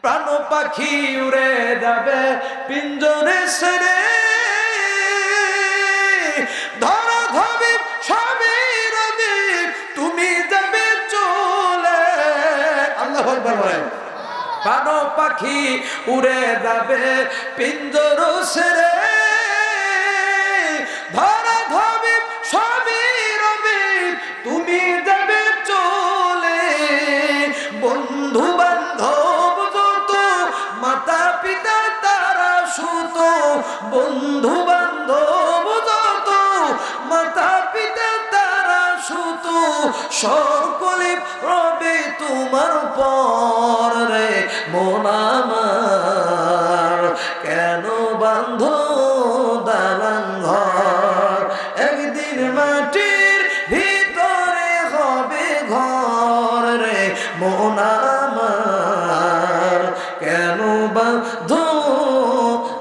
প্রাণ পাখি উড়ে যাবে পিঞ্জরে ছেড়ে, ধরা ধবি সবই রবি তুমি যাবে চলে। আল্লাহু আকবার বলেন। প্রাণ পাখি উড়ে যাবে পিঞ্জর ছেড়ে, ধরা ধবি সবই রবি তুমি যাবে চলে। বন্ধু বান্ধব যত মাতা পিতা তারা সুত, বন্ধু বান্ধব যত মাতা পিতা তারা সুত, সকলে রবে তোমার পর রে মন আমার। কেন বান্ধ দালান ঘর, একদিন মাটির ভিতরে হবে ঘর রে মন আমার। কেন বান্ধ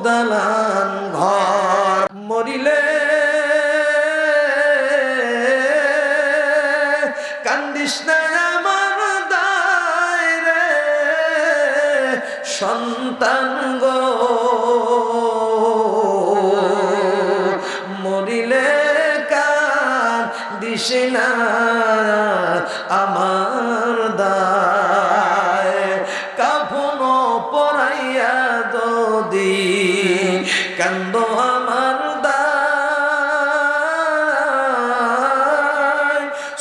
দালান ঘর, মরিলে কান্দিস না আমার দায় রে সন্তান গো, মরিলে কান্দিস না আমার দায়। কাফন পরাইয়া যদি কান্দ আমার দায়,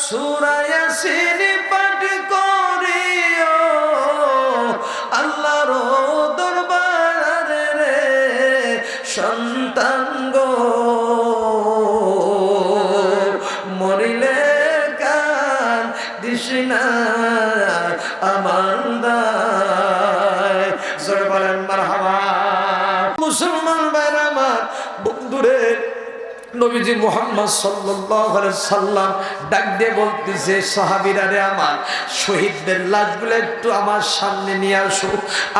সূরা ইয়াসিন পাঠ করিও আল্লাহর দরবারে রে সন্তান গো, মরিলে কান্দিস না আমার দায়। জোরে বলেন মারহাবা। মুসলমান ভাইরা আমার, বন্ধুরে, নবীজি মুহাম্মদ সাল্লাল্লাহু আলাইহি সাল্লাম ডাক দিয়ে বলতেছে, সাহাবীরা রে আমার, শহীদদের লাশগুলো একটু আমার সামনে নিয়ে আসো,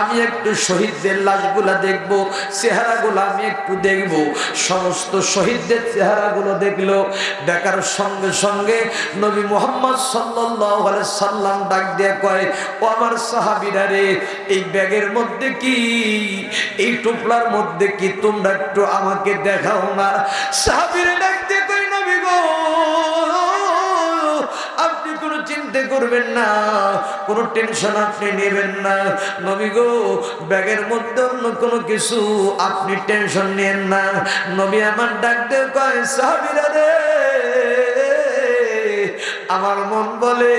আমি একটু শহীদদের লাশগুলো দেখব, চেহারাগুলো আমি একটু দেখব। সমস্ত শহীদদের চেহারাগুলো দেখলো, দেখার সঙ্গে সঙ্গে নবী মুহাম্মদ সাল্লাল্লাহু আলাইহি সাল্লাম ডাক দিয়ে কয়, ও আমার সাহাবীরা রে, এই ব্যাগের মধ্যে কি, এই টুপলার মধ্যে কি, তোমরা একটু আমাকে দেখাও না। সাহাবীরা ডাক দিয়ে কই, নবী গো আপনি কোনো চিন্তা করবেন না, কোনো টেনশন আপনি নেবেন না। নবী গো ব্যাগের মধ্যে অন্য কোনো কিছু আপনি টেনশন নেন না। নবী আমার ডাক দিয়ে কয়, সাহাবীরা রে আমার মন বলে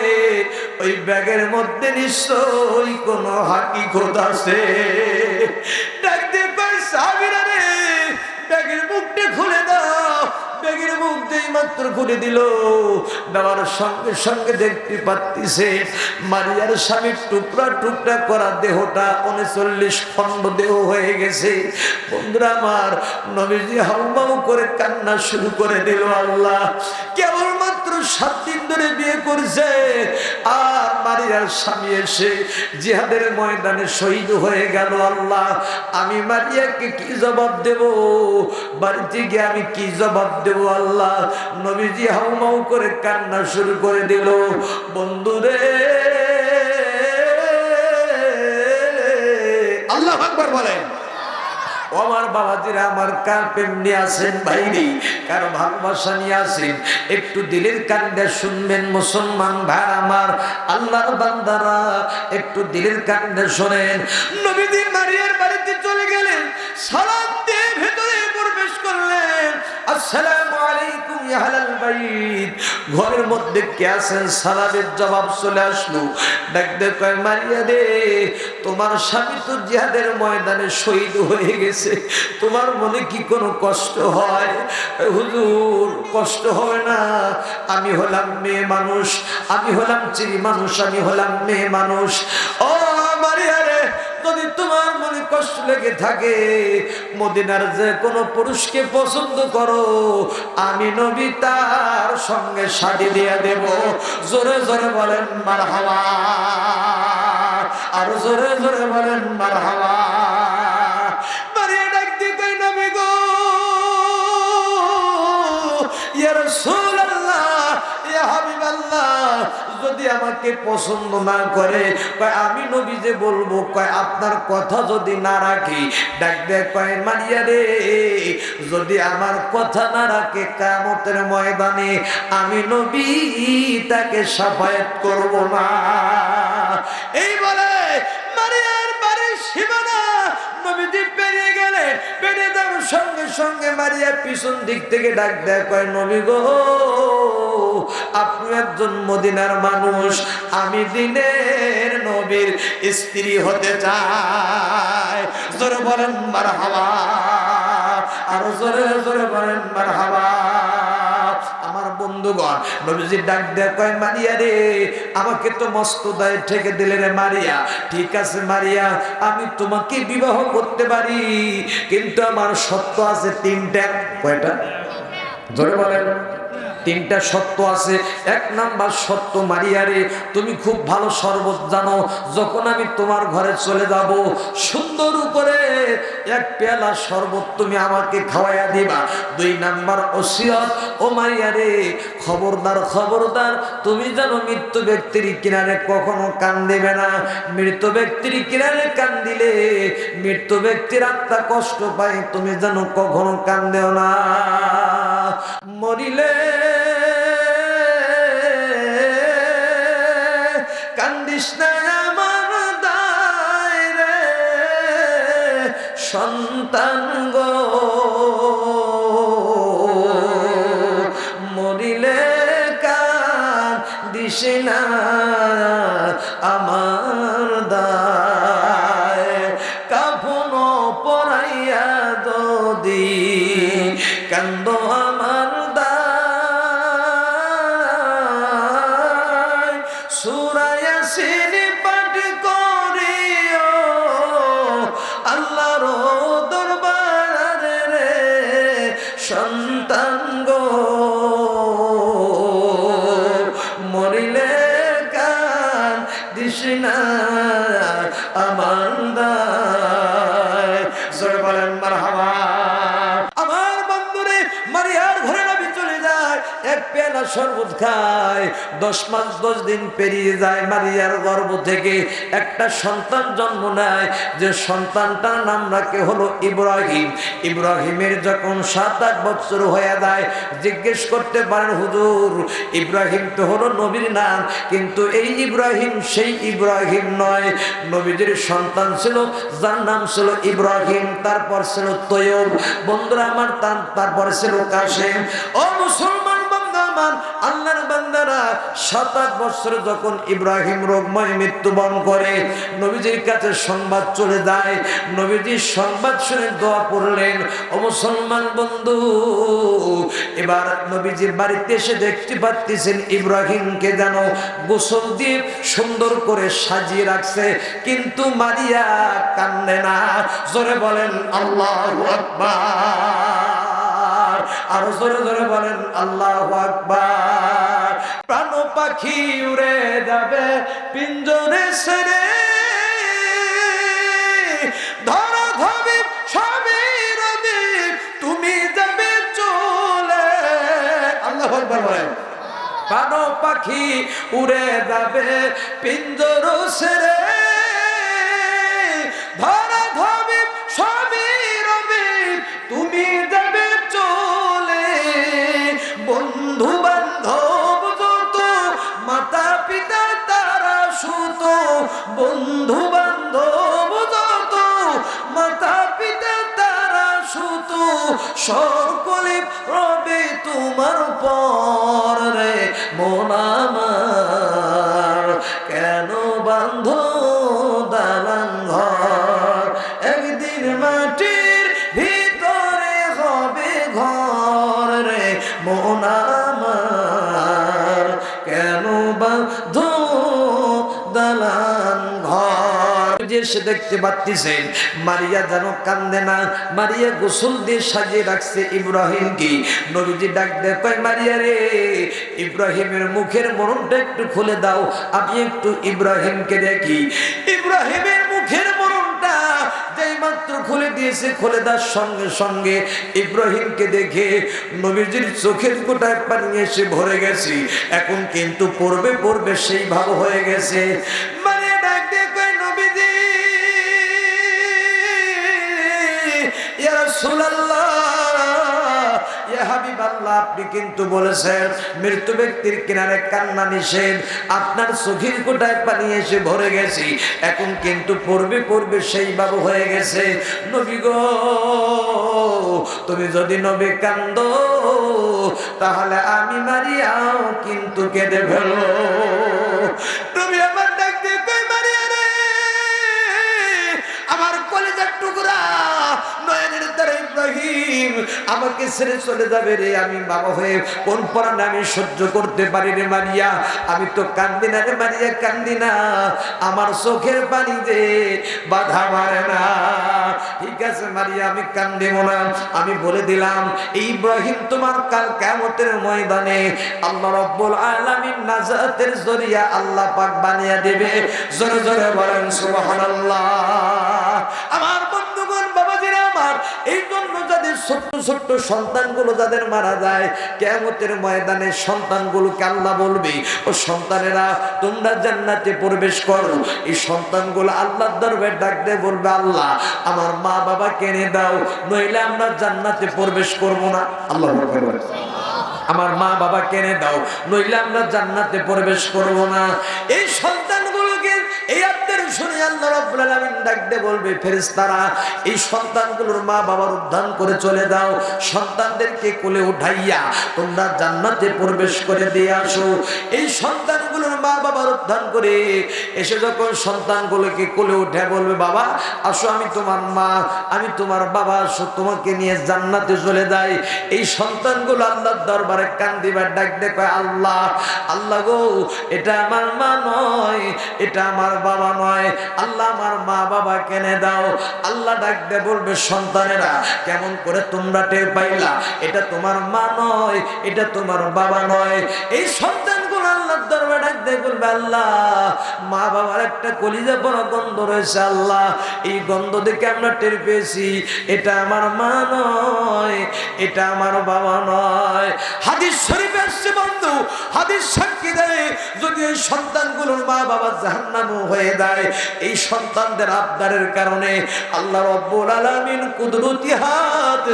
ওই ব্যাগের মধ্যে নিশ্চয়ই কোনো হাকিকত আছে। ডাক দিয়ে কয়, সাহাবীরা রে ব্যাগের মুখটা খুলে দাও। ব্যাগের মুখ দিয়ে মাত্র খুলে দিল, দেওয়ার সঙ্গে সঙ্গে দেখতে পাচ্ছিছে মারিয়ার স্বামীর টুকরা টুকরা করা দেহটা 39 খণ্ড দেহ হয়ে গেছে। বন্ধুরা আমার, নবীজি হাউমাউ করে কান্না শুরু করে দিল। আল্লাহ, কেবলমাত্র 7 দিন ধরে বিয়ে করছে, আর মারিয়ার স্বামী এসে জিহাদের ময়দানে শহীদ হয়ে গেল। আল্লাহ, আমি মারিয়াকে কি জবাব দেব? বাড়িতে গিয়ে আমি কি জবাব দেব? আল্লাহ, নবীজি হাউমাউ করে কান্না শুরু করে দিল। বন্ধুরে, আল্লাহু আকবার বলেন। ও আমার বাবাজিরা, আমার কার প্রেম নিয়ে আসেন ভাইরি, কারো ভালোবাসা নিয়ে আসেন, একটু দিলের কান দিয়ে শুনবেন মুসলমান ভাই আমার, আল্লাহর বান্দারা একটু দিলের কান দিয়ে শোনেন। নবীজি মারিয়ার বাড়িতে চলে গেলেন, সালাম দিয়ে ভেতরে প্রবেশ করলেন। আসসালামু আলাইকুম ইয়া আহলাল বাইত। ঘরের মধ্যে কে আছেন? সালামের জবাব চলে আসলো। ডাকতে কয়, মারিয়া রে, তোমার স্বামী তো জিহাদের ময়দানে শহীদ হয়ে গেছে, তোমার মনে কি কোনো কষ্ট হয়? হুজুর, কষ্ট হবে না, আমি হলাম মেয়ে মানুষ, আমি হলাম চিনি মানুষ, আমি হলাম মেয়ে মানুষ। ও মারিয়া রে, যদি তোমার মনে কষ্ট লেগে থাকে, মদিনার যে কোনো পুরুষকে পছন্দ করো, আমি নবী তার সঙ্গে শাড়ি দিয়ে দেব। জোরে জোরে বলেন মারহাবা, আর জোরে জোরে বলেন মারহাবা। মারিয়া ডাক দিয়ে কই, নবী গো, ইয়া রাসূলুল্লাহ, ইয়া হাবিবাল্লাহ, যদি যদি আমাকে পছন্দ না করে, কয় আমি নবী যে বলবো, কয় আপনার কথা যদি না রাখি, ডাক দেয় কয় মারিয়া রে, যদি আমার কথা না রাখে কিয়ামতের ময়দানে আমি নবী তাকে শাফায়াত করব না। এই বলে মারিয়ার বাড়ির সীমানা নবীজি পেরিয়ে গেলে, পেরিয়ে যাওয়ার সঙ্গে সঙ্গে মারিয়া পিছন দিক থেকে ডাক দেয় কয় নবী গো, আপনি একজন মদিনার মানুষ, আমি দিনের নবীর স্ত্রী হতে চাই। জোরে বলেন মারহাবা, আরো জোরে জোরে বলেন মারহাবা। আমার বন্ধুগণ, নবীজি ডাক দেয় কয় মারিয়া রে, আমাকে তো মস্ত দায় ঠেকে দিলে রে মারিয়া। ঠিক আছে মারিয়া, আমি তোমাকে বিবাহ করতে পারি, কিন্তু আমার শর্ত আছে তিনটা। কয়টা? জোরে বলেন। তিনটা শর্ত আছে। এক নাম্বার শর্ত, মারিয়া রে, তুমি খুব ভালো শরবত জানো, যখন আমি তোমার ঘরে চলে যাব সুন্দর করে এক পেয়ালা শরবত তুমি আমাকে খাওয়াইয়া দিবা। দুই নাম্বার ওসিয়ত, ও মারিয়া রে, খবরদার খবরদার, তুমি যেন মৃত্যু ব্যক্তির কিনারে কখনো কান দেবে না। মৃত ব্যক্তির কিনারে কান দিলে মৃত্যু ব্যক্তির আত্মা কষ্ট পায়, তুমি যেন কখনো কান দেও না। মরিলে কান্দিস না আমার দায় রে সন্তান গো, মরিলে কান্দিস না আমার দায়। কাফন পরাইয়া যদি কান্দ আমার দায়, সূরা ইয়াসিন পাঠ করিও আল্লাহর দরবারে রে সন্তান গো, মরিলে কান্দিস না আমার দায়। জোরে বলেন মারহাবা। আমার বন্ধুরে, মারিয়ার ঘরে নবী চলে যায়, এক পেয়ালা শরবত খায়। 10 মাস 10 দিন পেরিয়ে যায়, মারিয়ার গর্ভ থেকে একটা সন্তান জন্ম নেয়, যে সন্তানটার নাম রাখে হলো ইব্রাহিম। ইব্রাহিমের যখন 7-8 বছর হয়ে যায়, জিজ্ঞেস করতে পারেন হুজুর, ইব্রাহিম তো হলো নবীর নাম, কিন্তু এই ইব্রাহিম সেই ইব্রাহিম নয়। নবীজির সন্তান ছিল যার নাম ছিল ইব্রাহিম, তারপর ছিল তৈয়ব, বন্ধুরা আমার, তারপর ছিল কাসেম। ও মুসলমান বান্দা আমার, আল্লাহর বান্দারা, 7-8 বছর যখন ইব্রাহিম রোগময় মৃত্যুবরণ করে, নবীজির কাছে সংবাদ চলে যায়। নবীজি সংবাদ শুনে দোয়া পড়লেন। ও মুসলমান বন্ধু, এবার নবীজির বাড়িতে এসে দেখতে পাচ্ছেন ইব্রাহিমকে যেন গোসল দিয়ে সুন্দর করে সাজিয়ে রাখছে, কিন্তু মারিয়া কান্দে না। জোরে বলেন আল্লাহু আকবার, আর জোরে জোরে বলেন আল্লাহু আকবার। প্রাণ পাখি উড়ে যাবে পিঞ্জরে ছেড়ে, ধরা ধবি সবই রবি, তুমি যাবে চলে। আল্লাহু আকবার বলেন। প্রাণ পাখি উড়ে যাবে পিঞ্জর ছেড়ে, ধরা ধবি সবই রবি, তুমি যাবে চলে। বন্ধু বান্ধব যত, মাতা পিতা তারা সুত, বন্ধু বান্ধব যত, মাতা পিতা তারা সুত, সকলে রবে তোমার পর রে মন আমার। কেন বান্ধ দালান ঘর, একদিন মাটির ভিতরে হবে ঘর রে মন আমার। কেন বান্ধ দালান ঘর। এসে দেখতে পাচ্ছেন মারিয়া যেন কান্দে না, মারিয়া গোসল দিয়ে সাজিয়ে রাখছে ইব্রাহিমকে। নবীজি ডাক দেয় কয় মারিয়া রে, ইব্রাহিমের মুখের মরণটা একটু খুলে দাও, আমি একটু ইব্রাহিমকে দেখি। ইব্রাহিমের মুখের মরণটা যেই মাত্র খুলে দিয়েছে। খুলে দেওয়ার সঙ্গে সঙ্গে ইব্রাহিমকে দেখে নবীজির চোখের কোটায় পানি এসে ভরে গেছে। এখন কিন্তু পড়বে পড়বে সেই ভাব হয়ে গেছে। মানে ডাক দিয়ে কয় নবীজি ইয়া রাসূলুল্লাহ, ইয়া হাবিবাল্লাহ, আপনি কিন্তু বলেছেন মৃত্যু ব্যক্তির কিনারে কান্না নিষেধ। আপনার চোখের কোটায় পানি এসে ভরে গেছে। এখন কিন্তু পড়বে পড়বে সেই বাবু হয়ে গেছে। নবী গো, তুমি যদি নবী কান্দো তাহলে আমি মারিয়াও কিন্তু কেঁদে ফেলো। তুমি আমার ডাক দিয়ে কই মারিয়া রে, আমার কলিজার টুকরা নয়নের তারা ইব্রাহিম আমাকে ছেড়ে চলে যাবে রে। আমি বাবা হয়ে কোন পরাণ আমি সহ্য করতে পারি রে মারিয়া। আমি তো কান্দি না রে মারিয়া, কান্দি না, আমার চোখের পানি যে বাধা মারে না। ঠিক আছে মারিয়া, আমি কান্দিব না। আমি বলে দিলাম ইব্রাহিম তোমার কাল কিয়ামতের ময়দানে আল্লাহ রাব্বুল আলামিন নাজাতের জরিয়া আল্লাহ পাক বানিয়ে দেবে। জোরে জোরে বলেন সুবহানাল্লাহ। আমার বন্ধুগণ, বাবাজিরা আমার, এই জন্য যাদের ছোট্ট ছোট্ট সন্তানগুলো যাদের মারা যায়, কিয়ামতের ময়দানে সন্তানগুলোকে আল্লাহ বলবে ও সন্তানেরা তোমরা জান্নাতে প্রবেশ করো। এই সন্তানগুলো আল্লাহর দরবারে ডাক দিয়ে বলবে আল্লাহ আমার মা বাবা কেনে দাও, নইলে আমরা জান্নাতে প্রবেশ করব না। আল্লাহ আমার মা বাবা কেনে দাও, নইলে আমরা জান্নাতে প্রবেশ করব না। এই সন্তানগুলোকে এই আত্মের শুনে আল্লাহ রাব্বুল আলামিন ডাক দিয়ে বলবে ফেরেশতারা এই সন্তানগুলোর মা বাবার উদ্ধার করে চলে দাও। সন্তানদেরকে কোলে উঠাইয়া তোমরা জান্নাতে প্রবেশ করে দিয়ে আসো। এই সন্তানগুলোর মা বাবার উদ্ধার করে এসে যখন সন্তানগুলোকে কোলে উঠে বলবে বাবা আসো, আমি তোমার মা, আমি তোমার বাবা, আসো তোমাকে নিয়ে জান্নাতে চলে যাই। এই সন্তানগুলো আল্লাহর দরবারে কান্দিবার ডাক দিয়ে কয় আল্লাহ, আল্লাহ গো, এটা আমার মা নয়, এটা আমার বাবা নয়, আল্লাহ আমার মা বাবা কেনে দাও। আল্লাহ ডাক দিয়ে বলবে সন্তানেরা কেমন করে তোমরা টের পাইলা এটা তোমার মা নয়, এটা তোমার বাবা নয়? এই সন্তানগুলো আল্লাহর দরবারে ডাক দিয়ে বলবে আল্লাহ মা বাবার একটা কলিজা বড় গন্ধ রয়েছে, আল্লাহ এই গন্ধ দেখে আমরা টের পেয়েছি এটা আমার মা নয়, এটা আমার বাবা নয়। হাদিস শরীফে আসছে বন্ধু, হাদিস সাক্ষী দেয় যদি এই সন্তানগুলোর মা বাবা জাহান্নামী হয়ে যায়, এই সন্তানদের আবদারের কারণে আল্লাহ রাব্বুল আলামিন কুদরতি হাত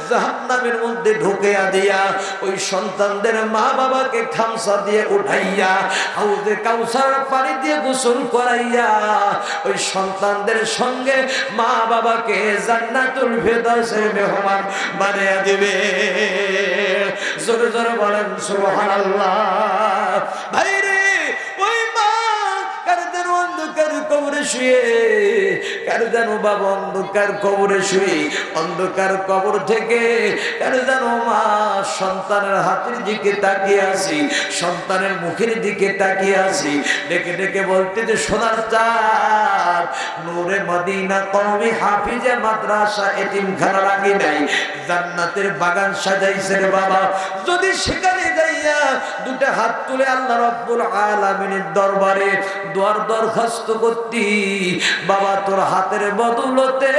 জাহান্নামের মধ্যে ঢুকিয়া দিয়া ওই সন্তানদের মা বাবাকে খামসা দিয়ে উঠাইয়া হাউজে কাউসার পানি দিয়ে গোসল করাইয়া ওই সন্তানদের সঙ্গে মা বাবাকে জান্নাতুল ফেরদাউসের মেহমান বানিয়ে দিবে। জোরে জোরে বলেন সুবহানাল্লাহ। ভাইরে, ওই মা কার যেন অন্ধকার কবরে শুয়ে, কার যেন বাবা অন্ধকার কবরে শুয়ে, অন্ধকার কবর থেকে কার যেন মা সন্তানের হাতের দিকে তাকিয়ে আসি, সন্তানের মুখের দিকে তাকিয়ে আসি, ডেকে ডেকে বলতে যে সোনার চাঁদ নূরে মদিনা কওমি হাফিজে মাদ্রাসা এতিমখানা রাখি নাই, জান্নাতের বাগান সাজাইছে রে বাবা। যদি সেখানে যাইয়া দুটো হাত তুলে আল্লাহ রাব্বুল আলামিনের দরবারে দোয়ার দরখাস্ত করতি, বাবা তোর হাতের বদৌলতে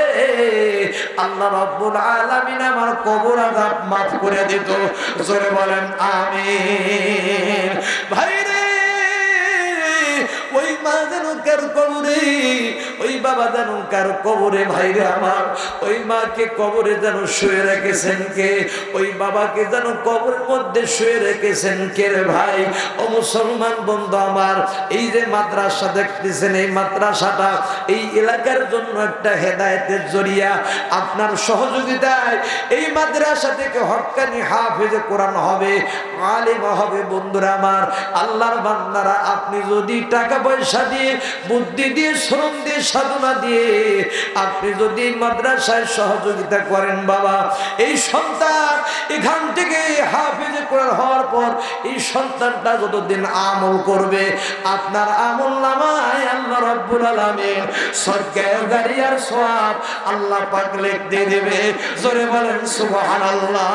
আল্লাহ রাব্বুল আলামিন আমার কবর আযাব মাফ করে দিত। জোরে বলেন আমিন। ভাইরে, ওই মা যেন কার কবরে, ওই বাবা যেন কার কবরে, ভাইরে আমার, ওই মাকে কবরে যেন শুয়ে রেখেছেন কে, ওই বাবাকে যেন কবরের মধ্যে শুয়ে রেখেছেন কে রে ভাই? ও মুসলমান বন্ধু আমার, এই যে মাদ্রাসা দেখতেছেন, এই মাদ্রাসাটা এই এলাকার জন্য একটা হেদায়েতের জরিয়া। আপনার সহযোগিতায় এই মাদ্রাসা থেকে হক্কানি হাফেজে কোরআন হবে, আলেম হবে। বন্ধুরা আমার, আল্লাহর বান্দারা, আপনি যদি টাকা পয়সা দিয়ে, বুদ্ধি দিয়ে, শ্রম দিয়ে, সাধনা দিয়ে আপনি যদি মাদ্রাসায় সহযোগিতা করেন বাবা, এই সন্তান এখান থেকে হাফেজে কোরআন হওয়ার পর এই সন্তানটা যতদিন আমল করবে, আপনার আমল নামায় আল্লাহ রাব্বুল আলামিন সরকার দাঁড়িয়ার সওয়াব আল্লাহ পাক লিখে দেবে। জোরে বলেন সুবহানাল্লাহ।